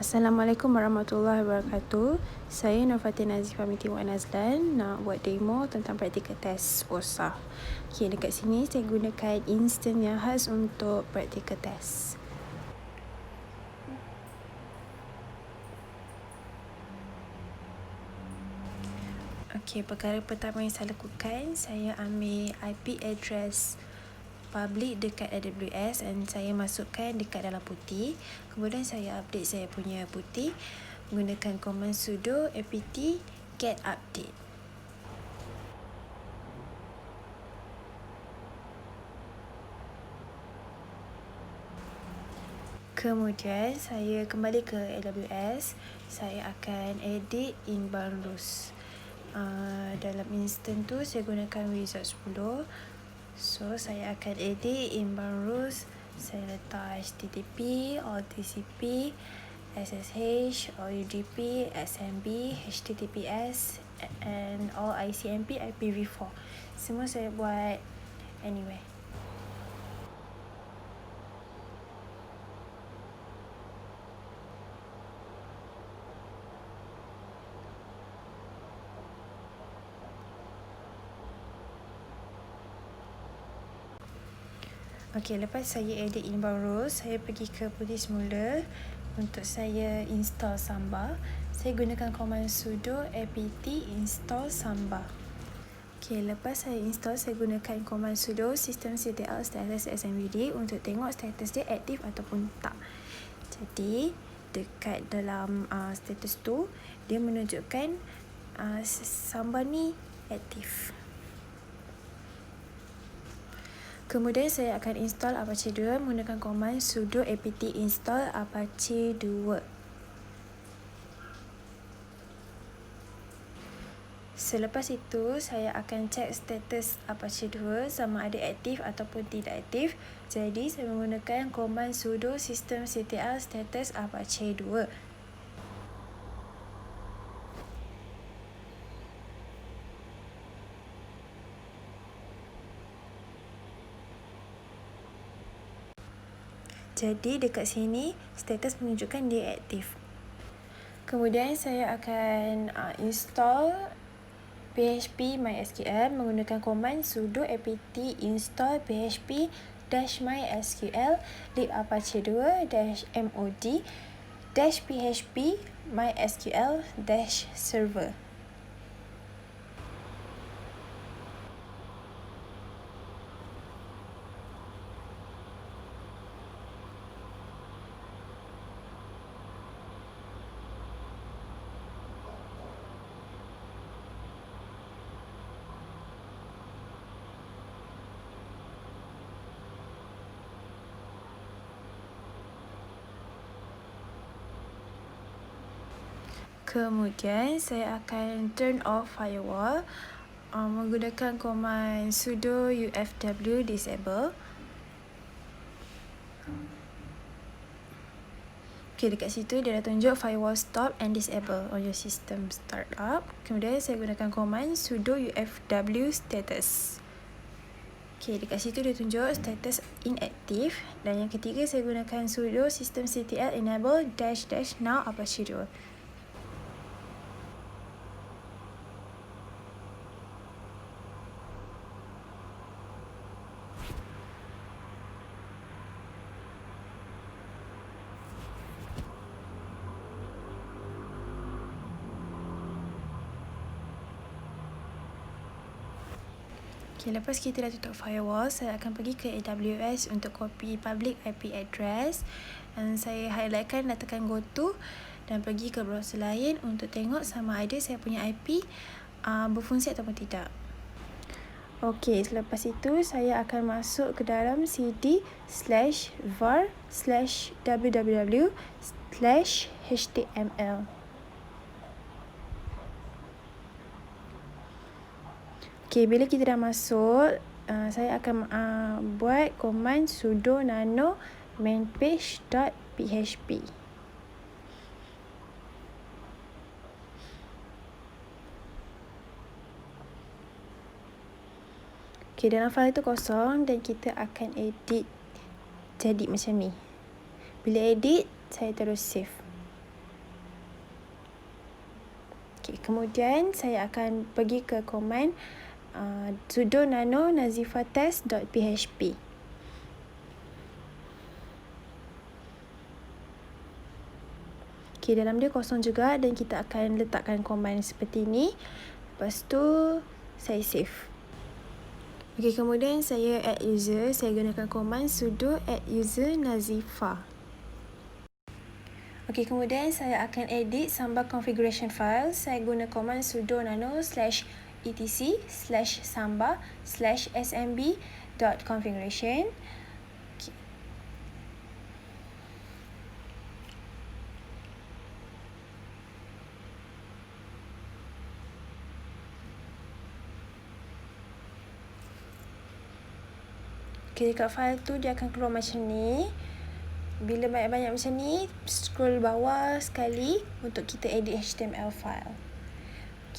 Assalamualaikum warahmatullahi wabarakatuh. Saya Nofatin Nazifah binti Wan Nazlan nak buat demo tentang praktikal test OSA. Okay, dekat sini saya gunakan instant yang khas untuk praktikal test. Okay, perkara pertama yang saya lakukan, saya ambil IP address public dekat AWS dan saya masukkan dekat dalam putih. Kemudian saya update saya punya putih menggunakan command sudo apt get update. Kemudian saya kembali ke AWS, saya akan edit inbound rules. Dalam instant tu saya gunakan wizard 10. So saya akan edit inbound rules. Saya letak HTTP, all TCP, SSH, all UDP, SMB, HTTPS and all ICMP, IPv4. Semua saya buat anywhere. Okey, lepas saya edit inbound rules, saya pergi ke putih semula untuk saya install Samba. Saya gunakan command sudo apt install Samba. Okey, lepas saya install, saya gunakan command sudo systemctl status smvd untuk tengok status dia aktif ataupun tak. Jadi, dekat dalam status tu, dia menunjukkan Samba ni aktif. Kemudian saya akan install Apache 2 menggunakan command sudo apt install Apache 2. Selepas itu, saya akan cek status Apache 2 sama ada aktif ataupun tidak aktif. Jadi, saya menggunakan command sudo systemctl status Apache 2. Jadi dekat sini status menunjukkan dia aktif. Kemudian saya akan install PHP MySQL menggunakan command sudo apt install PHP -mysql lib apache 2 -mod -php mysql -server. Kemudian saya akan turn off firewall menggunakan command sudo ufw disable. Okay, dekat situ dia dah tunjuk firewall stop and disable on your system startup. Kemudian saya gunakan command sudo ufw status. Okay, dekat situ dia tunjuk status inactive. Dan yang ketiga saya gunakan sudo systemctl enable --now Apache 2. Okay, lepas kita dah tutup firewall, saya akan pergi ke AWS untuk copy public IP address dan saya highlightkan dan tekan go to dan pergi ke browser lain untuk tengok sama ada saya punya IP berfungsi ataupun tidak. Okey, selepas itu saya akan masuk ke dalam cd/var/www/html. Okay, bila kita dah masuk, saya akan buat command sudo nano mainpage.php. Okay, dalam file itu kosong dan kita akan edit jadi macam ni. Bila edit, saya terus save. Kemudian saya akan pergi ke command sudo nano nazifatest.php. Dalam dia kosong juga dan kita akan letakkan command seperti ini. Lepas tu saya save. Kemudian saya add user. Saya gunakan command sudo add user nazifa. Kemudian saya akan edit Samba configuration file. Saya guna command sudo nano /etc/samba/smb.configuration. Dekat file tu dia akan keluar macam ni. Bila banyak-banyak macam ni, scroll bawah sekali untuk kita edit HTML file.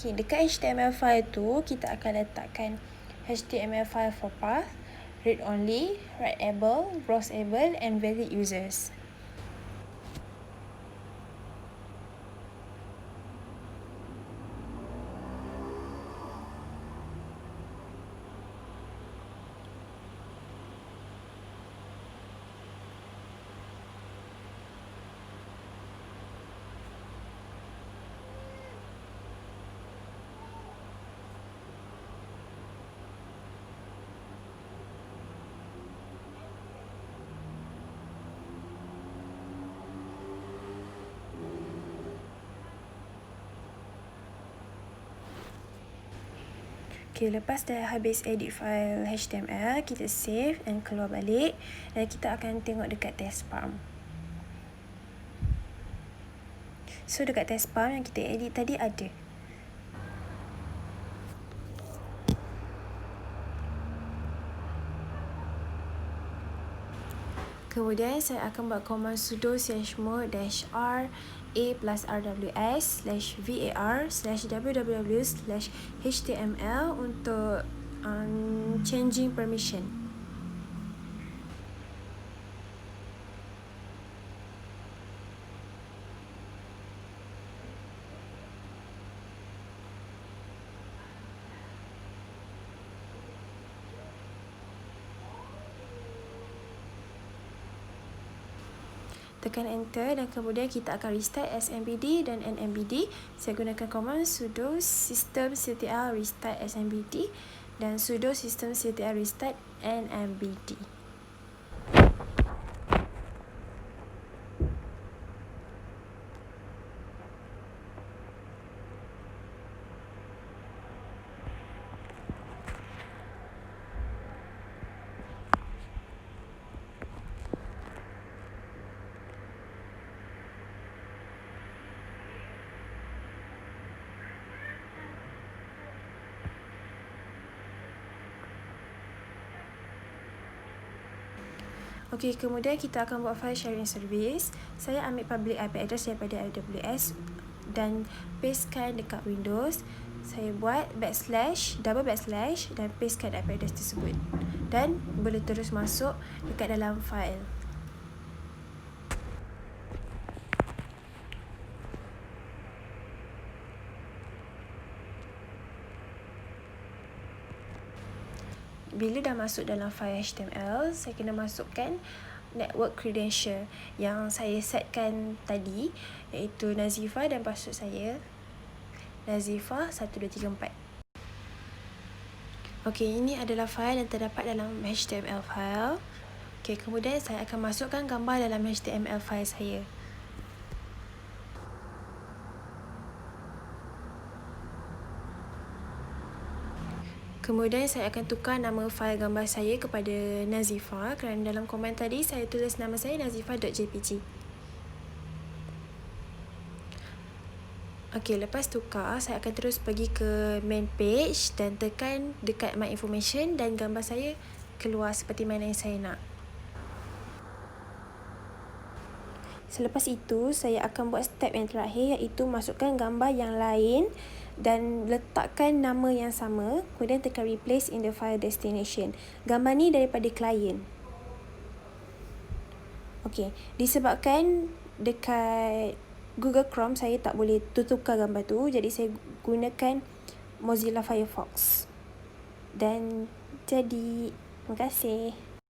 Dekat HTML file tu kita akan letakkan HTML file for path, read only, writeable, browsable and valid users. Lepas dah habis edit file HTML, kita save dan keluar balik dan kita akan tengok dekat taskbar. So dekat taskbar yang kita edit tadi ada. Kemudian saya akan buat command sudo chmod -r a+rws/var/www/html untuk changing permission. Tekan enter dan kemudian kita akan restart SMBD dan NMBD. Saya gunakan command sudo systemctl restart SMBD dan sudo systemctl restart NMBD. Kemudian kita akan buat file sharing service. Saya ambil public IP address daripada AWS dan pastekan dekat Windows. Saya buat double backslash dan pastekan IP address tersebut. Dan boleh terus masuk dekat dalam file. Bila dah masuk dalam file HTML, saya kena masukkan network credential yang saya setkan tadi, iaitu Nazifa dan password saya Nazifa 1234. Ini adalah file yang terdapat dalam HTML file. Kemudian saya akan masukkan gambar dalam HTML file saya. Kemudian saya akan tukar nama fail gambar saya kepada Nazifa kerana dalam komen tadi saya tulis nama saya nazifa.jpg. Lepas tukar, saya akan terus pergi ke main page dan tekan dekat my information dan gambar saya keluar seperti mana yang saya nak. Selepas itu, saya akan buat step yang terakhir iaitu masukkan gambar yang lain dan letakkan nama yang sama, kemudian tekan replace in the file destination. Gambar ni daripada klien. Disebabkan dekat Google Chrome saya tak boleh tutupkan gambar tu, jadi saya gunakan Mozilla Firefox. Dan jadi, terima kasih.